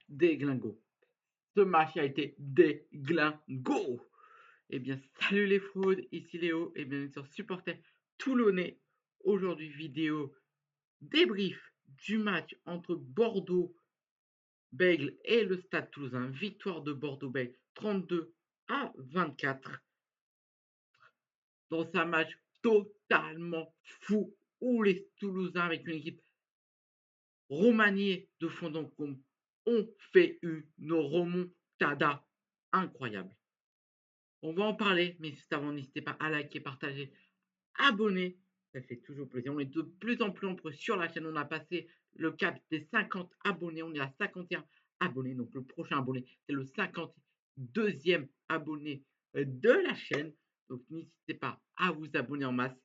déglingo. Ce match a été déglingo. Eh bien, salut les fraudes, ici Léo, et bien sûr supporter toulonnais. Aujourd'hui, vidéo débrief du match entre Bordeaux-Bègles et le Stade Toulousain. Victoire de Bordeaux-Bègles 32-24 dans un match totalement fou où les Toulousains, avec une équipe remaniée de fond en comble, ont fait une remontada incroyable. On va en parler, mais juste avant, n'hésitez pas à liker, partager, abonner. Ça fait toujours plaisir. On est de plus en plus nombreux sur la chaîne. On a passé le cap des 50 abonnés. On est à 51 abonnés. Donc le prochain abonné, c'est le 52e abonné de la chaîne. Donc n'hésitez pas à vous abonner en masse.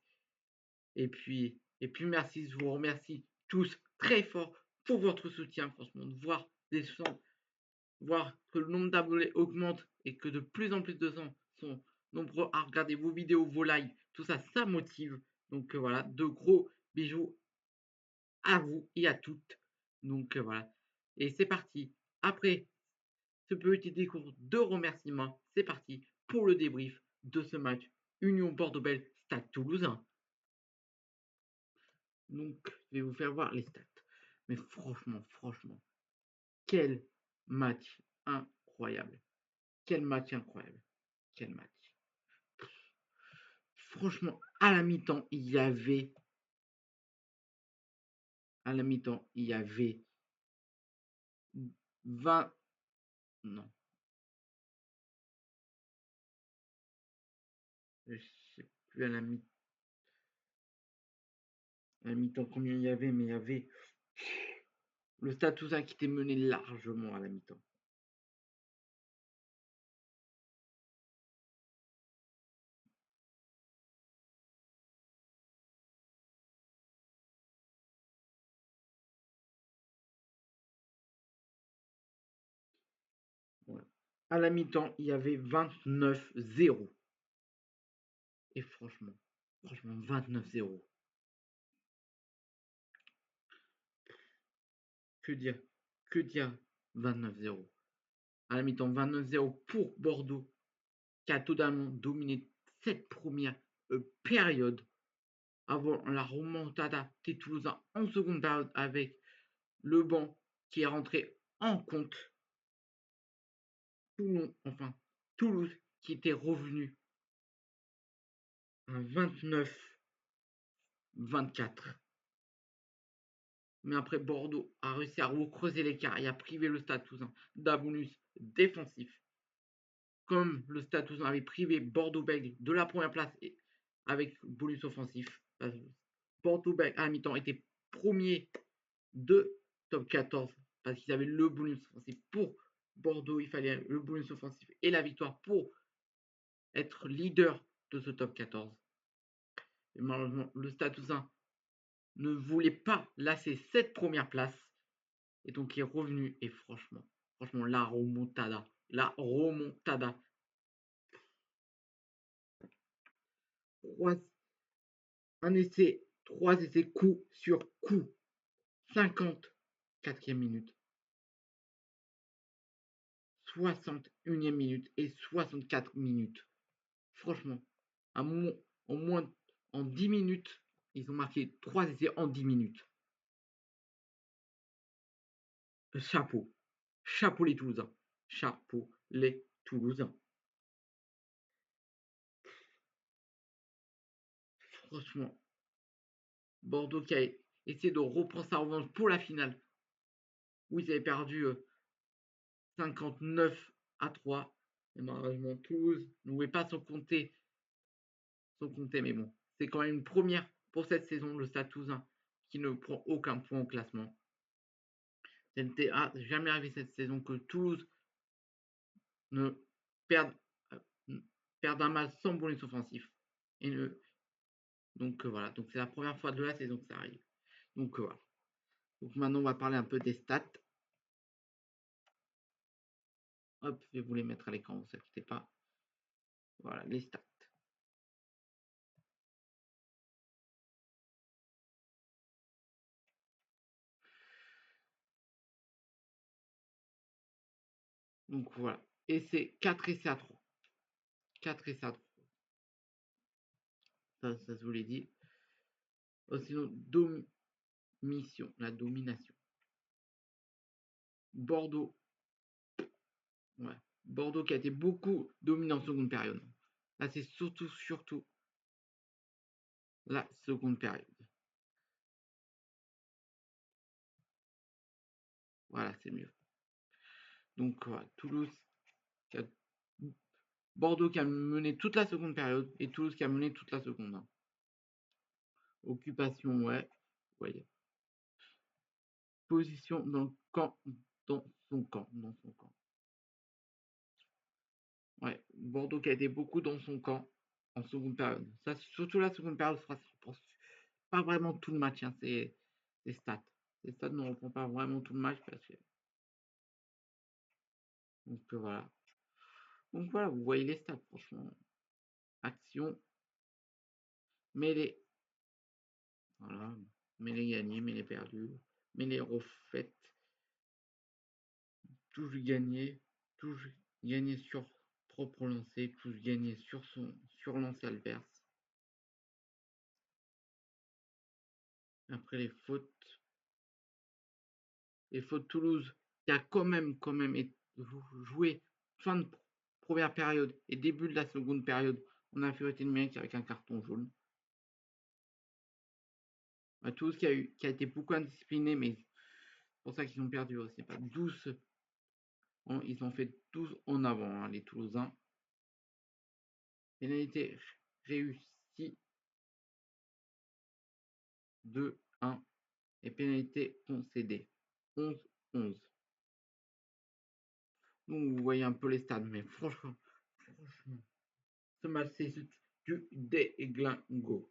Et puis merci. Je vous remercie tous très fort pour votre soutien. Franchement, de voir des gens, voir que le nombre d'abonnés augmente et que de plus en plus de gens sont nombreux à regarder vos vidéos, vos lives, tout ça, ça motive. Donc voilà, de gros bisous à vous et à toutes. Donc voilà, et c'est parti. Après ce petit décours de remerciements, c'est parti pour le débrief de ce match Union Bordeaux-Bègles Stade Toulousain. Donc je vais vous faire voir les stats. Mais franchement, quel match incroyable. Quel match incroyable. Quel match. Franchement, à la mi-temps, il y avait 20. Non. Je sais plus à la mi-temps combien il y avait, mais il y avait le Stade Toulousain qui était mené largement à la mi-temps. Voilà. À la mi-temps, il y avait 29-0. Et franchement, 29-0. Que dire 29-0. À la mi-temps, 29-0 pour Bordeaux, qui a totalement dominé cette première période avant la remontada des Toulousains en seconde période avec le banc qui est rentré en compte. Toulouse qui était revenu à 29-24. Mais après, Bordeaux a réussi à recreuser l'écart et a privé le Stade Toulousain d'un bonus défensif. Comme le Stade Toulousain avait privé Bordeaux-Bègles de la première place avec bonus offensif. Bordeaux-Bègles à la mi-temps était premier de top 14 parce qu'ils avaient le bonus offensif. Pour Bordeaux, il fallait le bonus offensif et la victoire pour être leader de ce top 14. Et malheureusement, le Stade Toulousain ne voulait pas lasser cette première place et donc il est revenu. Et franchement, la remontada. Trois essais coup sur coup. 54e minute, 61e minute et 64 minutes. Franchement, en 10 minutes, ils ont marqué 3 essais en 10 minutes. Chapeau. Chapeau les Toulousains. Chapeau les Toulousains. Franchement, Bordeaux qui a essayé de reprendre sa revanche pour la finale, où ils avaient perdu 59-3. Et malheureusement, Toulouse ne pouvait pas s'en compter, mais bon, c'est quand même une première pour cette saison, le Stade Toulousain, qui ne prend aucun point au classement. Ça n'était jamais arrivé cette saison que Toulouse ne perde un match sans bonus offensif. Donc voilà, donc c'est la première fois de la saison que ça arrive. Donc voilà. Donc maintenant on va parler un peu des stats. Hop, je vais vous les mettre à l'écran, ne vous inquiétez pas. Voilà, les stats. Donc voilà. Et c'est 4 essais à 3. 4 essais à 3. Ça je vous l'ai dit. Sinon, domination. La domination. Bordeaux. Ouais. Bordeaux qui a été beaucoup dominé en seconde période. Là, c'est surtout la seconde période. Voilà, c'est mieux. Donc voilà, Bordeaux qui a mené toute la seconde période et Toulouse qui a mené toute la seconde. Occupation, ouais. Ouais. Position dans le camp. Dans son camp. Ouais. Bordeaux qui a été beaucoup dans son camp en seconde période. Ça, surtout la seconde période, pas vraiment tout le match. Hein, c'est les stats. Les stats ne reprend pas vraiment tout le match parce que. Donc voilà. Donc voilà, vous voyez les stats, franchement. Action, mêlée. Voilà. Mêlée gagnée, mêlée perdue. Mêlée refaite. Touche gagnée. Touche gagnée sur propre lancé. Touche gagnée sur lancé adverse. Après les fautes. Les fautes Toulouse qui a quand même joué fin de première période et début de la seconde période en infériorité numérique avec un carton jaune. Toulouse qui a été beaucoup indiscipliné, mais c'est pour ça qu'ils ont perdu aussi. Pas 12, ils ont fait 12 en avant, hein, les Toulousains. Pénalité réussie 2-1 et pénalité concédée 11-11. Donc vous voyez un peu les stades, mais franchement, ce match c'est du déglingo.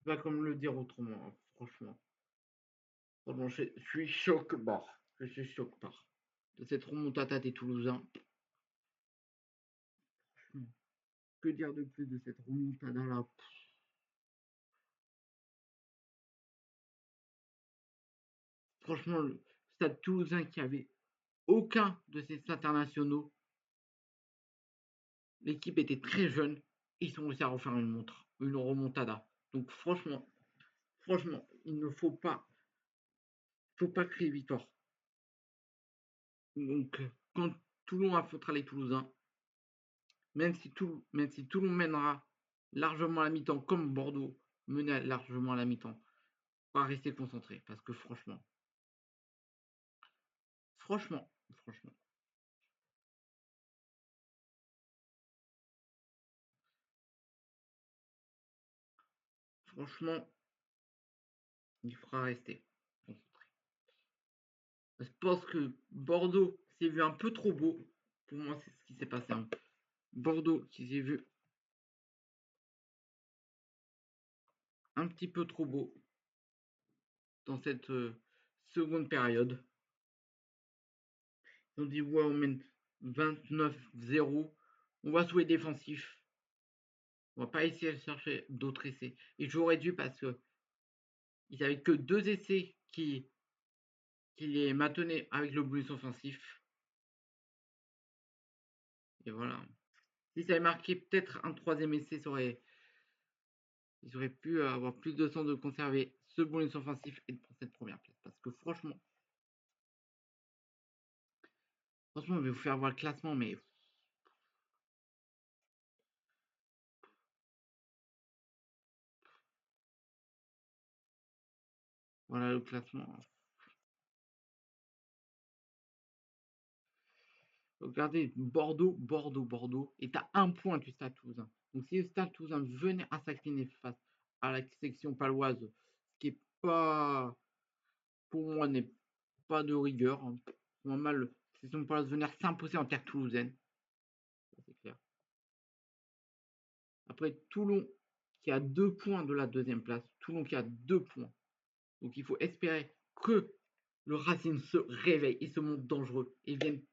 Pas comme le dire autrement, hein, franchement. Franchement, je suis choqué-barre. Je suis choqué-barre. De cette remontada des Toulousains. Que dire de plus de cette remontada-là? Franchement, le stade toulousain qui avait aucun de ces internationaux, l'équipe était très jeune, ils ont réussi à refaire une remontada. Donc franchement, il ne faut pas crier victoire. Donc quand Toulon affrontera les Toulousains, même si Toulon mènera largement à la mi-temps, comme Bordeaux menait largement à la mi-temps, on va rester concentré parce que franchement, il faudra rester concentré. Je pense que Bordeaux s'est vu un peu trop beau. Pour moi, c'est ce qui s'est passé. Hein. Bordeaux qui s'est vu un petit peu trop beau dans cette seconde période. Ils ont dit ouais, on mène 29-0. On va jouer défensif. On va pas essayer de chercher d'autres essais. Et j'aurais dû parce que ils avaient que 2 essais qui les maintenaient avec le bonus offensif. Et voilà. Si ça avait marqué peut-être un troisième essai, ils auraient pu avoir plus de temps de conserver ce bonus offensif et de prendre cette première place. Parce que franchement, je vais vous faire voir le classement, mais voilà le classement. Regardez, Bordeaux est à 1 point du Stade Toulousain. Donc si le Stade Toulousain venait à s'incliner face à la section paloise, ce qui est pas, pour moi, n'est pas de rigueur. Hein. Normal, la section paloise venir s'imposer en terre toulousaine. Ça, c'est clair. Après, Toulon qui a 2 points de la deuxième place. Toulon qui a 2 points. Donc il faut espérer que le Racing se réveille et se montre dangereux et vienne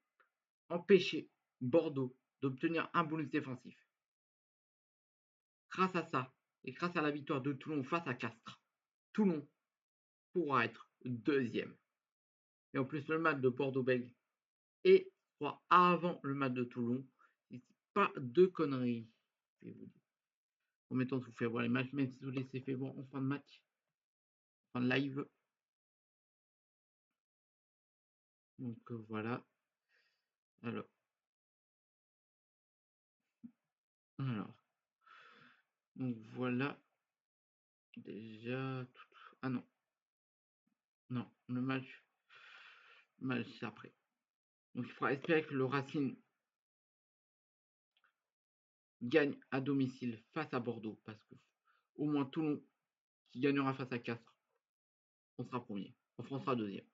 empêcher Bordeaux d'obtenir un bonus défensif. Grâce à ça, et grâce à la victoire de Toulon face à Castres, Toulon pourra être deuxième. Et en plus, le match de Bordeaux-Bègles est avant le match de Toulon. Pas de conneries. En mettant tout fait voir les matchs, même si vous laissez fait voir en fin de match, en fin de live. Donc voilà. Alors. Donc voilà. Déjà. Ah non. Non, le match c'est après. Donc il faudra espérer que le Racing gagne à domicile face à Bordeaux, parce que au moins Toulon qui gagnera face à Castres, on sera premier. Enfin, on sera deuxième.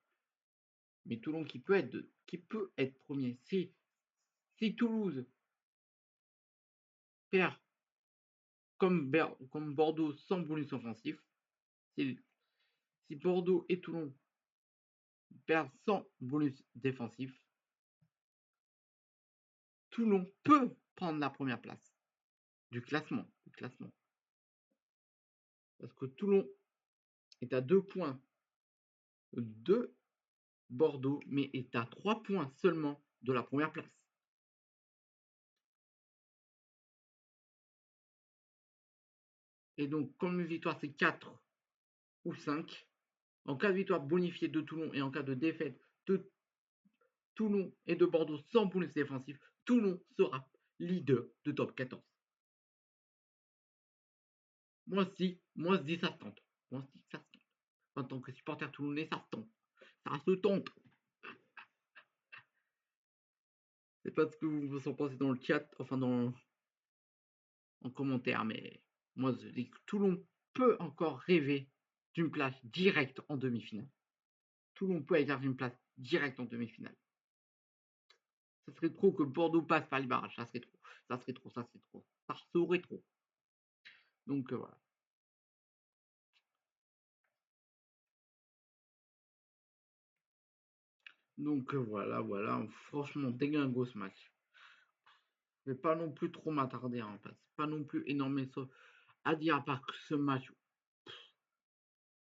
Mais Toulon qui peut être premier. Si Toulouse perd comme Bordeaux sans bonus offensif, si Bordeaux et Toulon perdent sans bonus défensif, Toulon peut prendre la première place du classement. Parce que Toulon est à 2 points de Bordeaux, mais est à 3 points seulement de la première place. Et donc, comme une victoire, c'est 4 ou 5. En cas de victoire bonifiée de Toulon et en cas de défaite de Toulon et de Bordeaux sans bonus défensif, Toulon sera leader de top 14. Moi aussi, ça se tente. En tant que supporter toulonnais, ça se tente. Ça se tente. C'est pas ce que vous en pensez dans le chat, enfin en commentaire, mais moi je dis que Toulon peut encore rêver d'une place directe en demi-finale. Toulon peut aller une place directe en demi-finale. Ça serait trop que Bordeaux passe par les barrages, ça serait trop. Ça serait trop. Donc voilà. Donc voilà. Franchement, déglingo ce match. Je vais pas non plus trop m'attarder, hein, parce que pas non plus énormément à dire à part que ce match.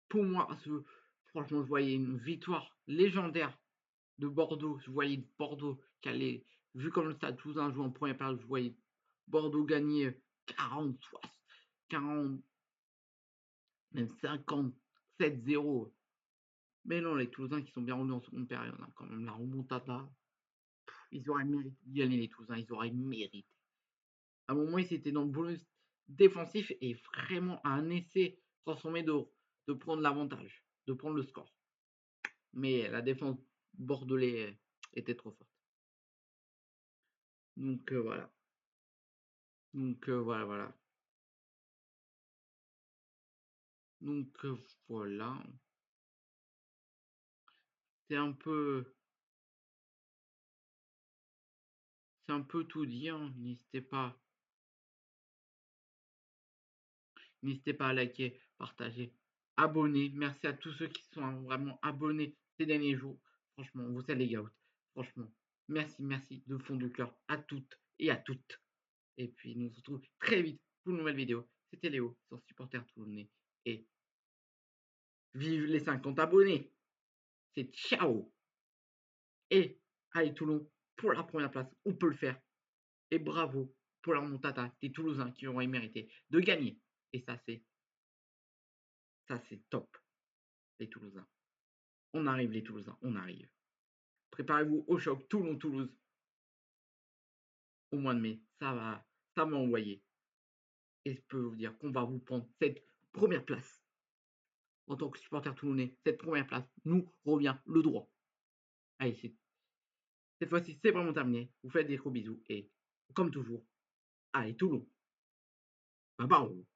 Pour moi, franchement, je voyais une victoire légendaire de Bordeaux. Je voyais Bordeaux qui allait, vu comme le Stade Toulousain joue en première période, je voyais Bordeaux gagner 40, 40, même 57-0. Mais non, les Toulousains qui sont bien revenus en seconde période, hein, quand même, la remontada, ils auraient mérité d'y gagner, les Toulousains, ils auraient mérité. À un moment, ils étaient dans le bonus défensif et vraiment à un essai transformé de prendre l'avantage, de prendre le score. Mais la défense bordelais était trop forte. Donc voilà. Voilà. Donc voilà. C'est un peu tout dit, hein. N'hésitez pas à liker, partager, abonner. Merci à tous ceux qui sont vraiment abonnés ces derniers jours. Franchement, vous êtes les gars. Franchement, merci de fond du cœur à toutes et à toutes. Et puis nous on se retrouve très vite pour une nouvelle vidéo. C'était Léo, son supporter toulonnais. Et vive les 50 abonnés. C'est ciao. Et allez Toulon pour la première place. On peut le faire. Et bravo pour la remontada des Toulousains qui auraient mérité de gagner. Et ça c'est top. Les Toulousains. On arrive les Toulousains, on arrive. Préparez-vous au choc Toulon-Toulouse au mois de mai. Ça va envoyer. Et je peux vous dire qu'on va vous prendre cette première place. En tant que supporter toulonnais, cette première place nous revient le droit. Allez, cette fois-ci, c'est vraiment terminé. Vous faites des gros bisous et, comme toujours, allez, Toulon. Bye bye.